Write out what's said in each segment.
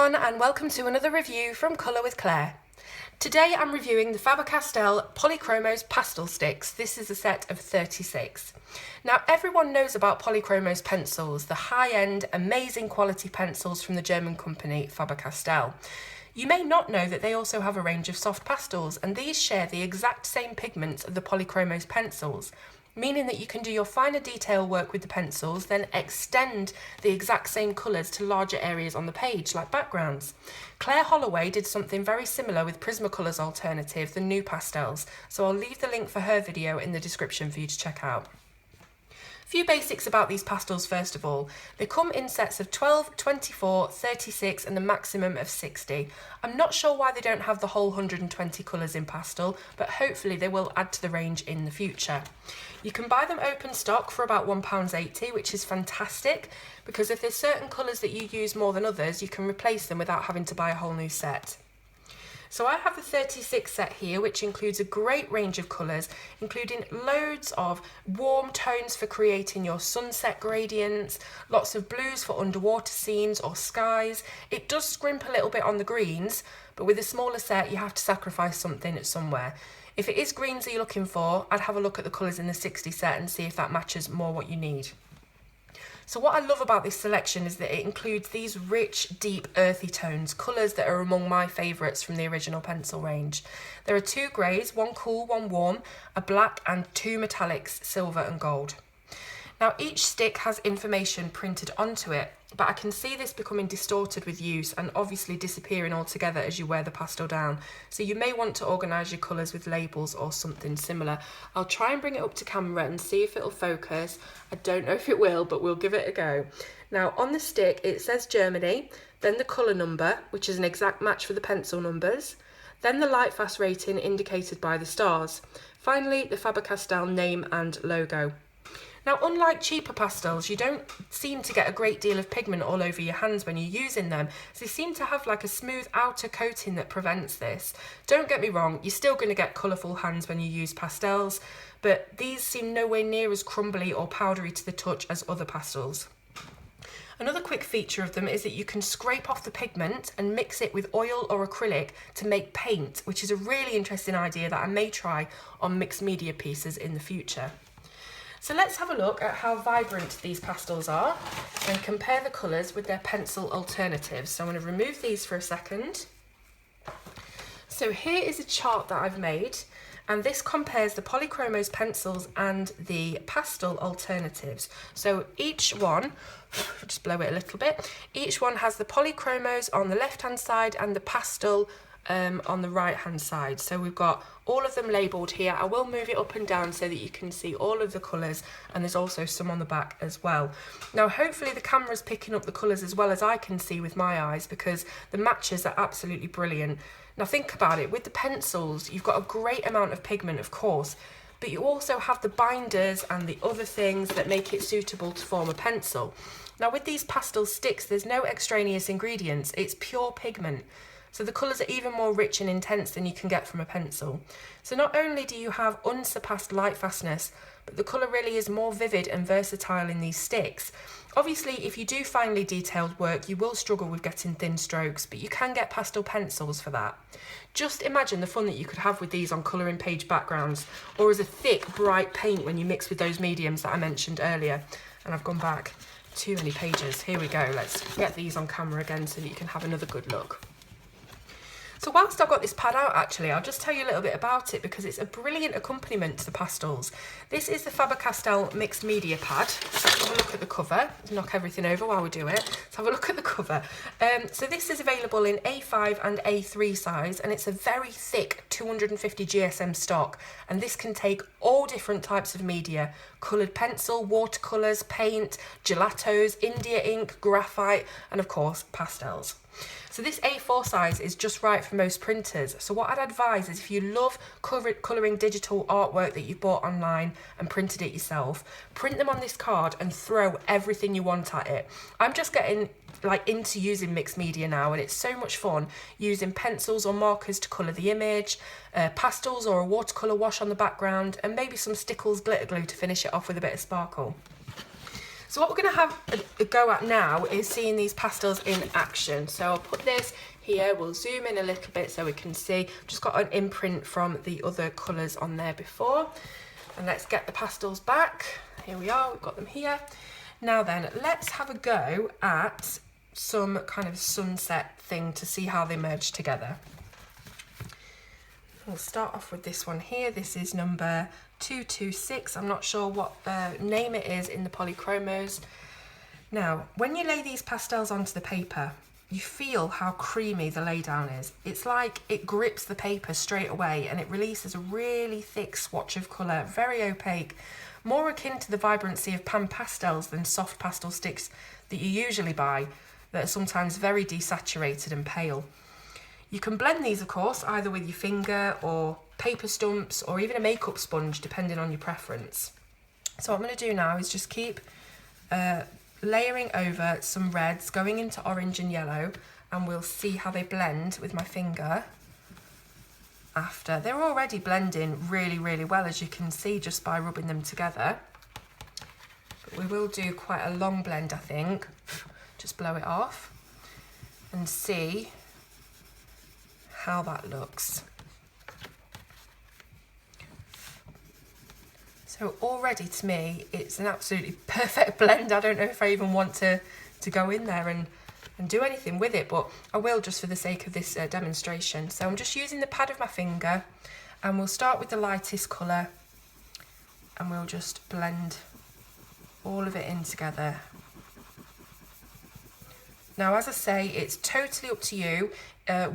everyone, and welcome to another review from Colour with Claire. Today I'm reviewing the Faber Castell Polychromos pastel sticks. This is a set of 36. Now everyone knows about Polychromos pencils, the high-end, amazing quality pencils from the German company Faber Castell. You may not know that they also have a range of soft pastels, and these share the exact same pigments of the Polychromos pencils, meaning that you can do your finer detail work with the pencils, then extend the exact same colours to larger areas on the page, like backgrounds. Claire Holloway did something very similar with Prismacolor's alternative, the new Pastels, so I'll leave the link for her video in the description for you to check out. A few basics about these pastels first of all. They come in sets of 12, 24, 36 and a maximum of 60. I'm not sure why they don't have the whole 120 colours in pastel, but hopefully they will add to the range in the future. You can buy them open stock for about £1.80, which is fantastic, because if there's certain colours that you use more than others, you can replace them without having to buy a whole new set. So I have the 36 set here, which includes a great range of colours, including loads of warm tones for creating your sunset gradients, lots of blues for underwater scenes or skies. It does scrimp a little bit on the greens, but with a smaller set you have to sacrifice something somewhere. If it is greens that you're looking for, I'd have a look at the colours in the 60 set and see if that matches more what you need. So what I love about this selection is that it includes these rich, deep, earthy tones, colours that are among my favourites from the original pencil range. There are two greys, one cool, one warm, a black and two metallics, silver and gold. Now each stick has information printed onto it, but I can see this becoming distorted with use and obviously disappearing altogether as you wear the pastel down. So you may want to organise your colours with labels or something similar. I'll try and bring it up to camera and see if it'll focus. I don't know if it will, but we'll give it a go. Now on the stick it says Germany, then the colour number, which is an exact match for the pencil numbers, then the light fast rating indicated by the stars. Finally, the Faber Castell name and logo. Now, unlike cheaper pastels, you don't seem to get a great deal of pigment all over your hands when you're using them. So they seem to have like a smooth outer coating that prevents this. Don't get me wrong, you're still going to get colourful hands when you use pastels, but these seem nowhere near as crumbly or powdery to the touch as other pastels. Another quick feature of them is that you can scrape off the pigment and mix it with oil or acrylic to make paint, which is a really interesting idea that I may try on mixed media pieces in the future. So let's have a look at how vibrant these pastels are and compare the colours with their pencil alternatives. So I'm going to remove these for a second. So here is a chart that I've made, and this compares the Polychromos pencils and the pastel alternatives. So each one, just blow it a little bit, each one has the Polychromos on the left hand side and the pastel on the right hand side. So we've got all of them labelled here. I will move it up and down so that you can see all of the colours, and there's also some on the back as well. Now hopefully the camera's picking up the colours as well as I can see with my eyes, because the matches are absolutely brilliant. Now think about it, with the pencils you've got a great amount of pigment of course, but you also have the binders and the other things that make it suitable to form a pencil. Now with these pastel sticks there's no extraneous ingredients, it's pure pigment. So the colours are even more rich and intense than you can get from a pencil. So not only do you have unsurpassed light fastness, but the colour really is more vivid and versatile in these sticks. Obviously, if you do finely detailed work, you will struggle with getting thin strokes, but you can get pastel pencils for that. Just imagine the fun that you could have with these on colouring page backgrounds, or as a thick, bright paint when you mix with those mediums that I mentioned earlier. And I've gone back too many pages. Here we go. Let's get these on camera again so that you can have another good look. So whilst I've got this pad out actually, I'll just tell you a little bit about it because it's a brilliant accompaniment to the pastels. This is the Faber Castell mixed media pad. Let's have a look at the cover. Knock everything over while we do it. Let's have a look at the cover. So this is available in A5 and A3 size, and it's a very thick 250 GSM stock, and this can take all different types of media: coloured pencil, watercolours, paint, gelatos, India ink, graphite, and of course pastels. So this A4 size is just right for most printers. So what I'd advise is if you love colouring digital artwork that you've bought online and printed it yourself, print them on this card and throw everything you want at it. I'm just getting into using mixed media now, and it's so much fun using pencils or markers to colour the image, pastels or a watercolour wash on the background, and maybe some Stickles glitter glue to finish it off with a bit of sparkle. So what we're going to have a go at now is seeing these pastels in action. So I'll put this here, we'll zoom in a little bit so we can see. I've just got an imprint from the other colours on there before. And let's get the pastels back. Here we are, we've got them here. Now then, let's have a go at some kind of sunset thing to see how they merge together. We'll start off with this one here. This is number 226. I'm not sure what name it is in the Polychromos. Now, when you lay these pastels onto the paper, you feel how creamy the laydown is. It's like it grips the paper straight away and it releases a really thick swatch of colour, very opaque, more akin to the vibrancy of pan pastels than soft pastel sticks that you usually buy, that are sometimes very desaturated and pale. You can blend these, of course, either with your finger or paper stumps or even a makeup sponge, depending on your preference. So what I'm going to do now is just keep layering over some reds, going into orange and yellow, and we'll see how they blend with my finger after. They're already blending really, really well, as you can see, just by rubbing them together. But we will do quite a long blend, I think. Just blow it off and see how that looks. So already to me, it's an absolutely perfect blend. I don't know if I even want to go in there and do anything with it, but I will just for the sake of this demonstration. So I'm just using the pad of my finger and we'll start with the lightest colour and we'll just blend all of it in together. Now, as I say, it's totally up to you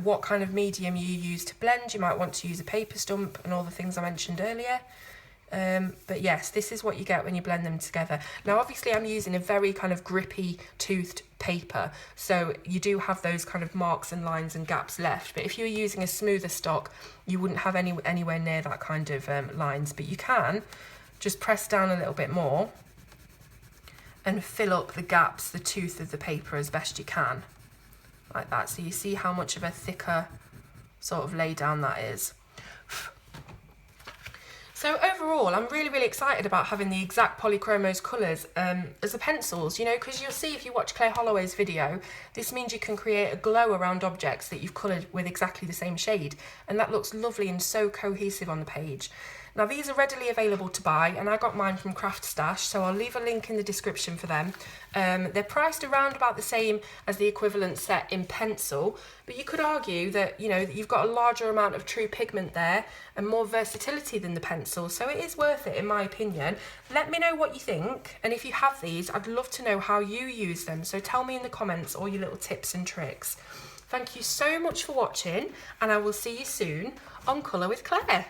what kind of medium you use to blend. You might want to use a paper stump and all the things I mentioned earlier. But yes, this is what you get when you blend them together. Now, obviously, I'm using a very kind of grippy toothed paper, so you do have those kind of marks and lines and gaps left. But if you were using a smoother stock, you wouldn't have anywhere near that kind of lines. But you can just press down a little bit more and fill up the gaps, the tooth of the paper as best you can, like that. So you see how much of a thicker sort of lay down that is. So overall, I'm really, really excited about having the exact Polychromos colours as the pencils, you know, because you'll see if you watch Claire Holloway's video, this means you can create a glow around objects that you've coloured with exactly the same shade, and that looks lovely and so cohesive on the page. Now, these are readily available to buy, and I got mine from Craft Stash, so I'll leave a link in the description for them. They're priced around about the same as the equivalent set in pencil, but you could argue that, you know, you've got a larger amount of true pigment there and more versatility than the pencil, so it is worth it in my opinion. Let me know what you think, and if you have these, I'd love to know how you use them, so tell me in the comments all your little tips and tricks. Thank you so much for watching, and I will see you soon on Colour with Claire.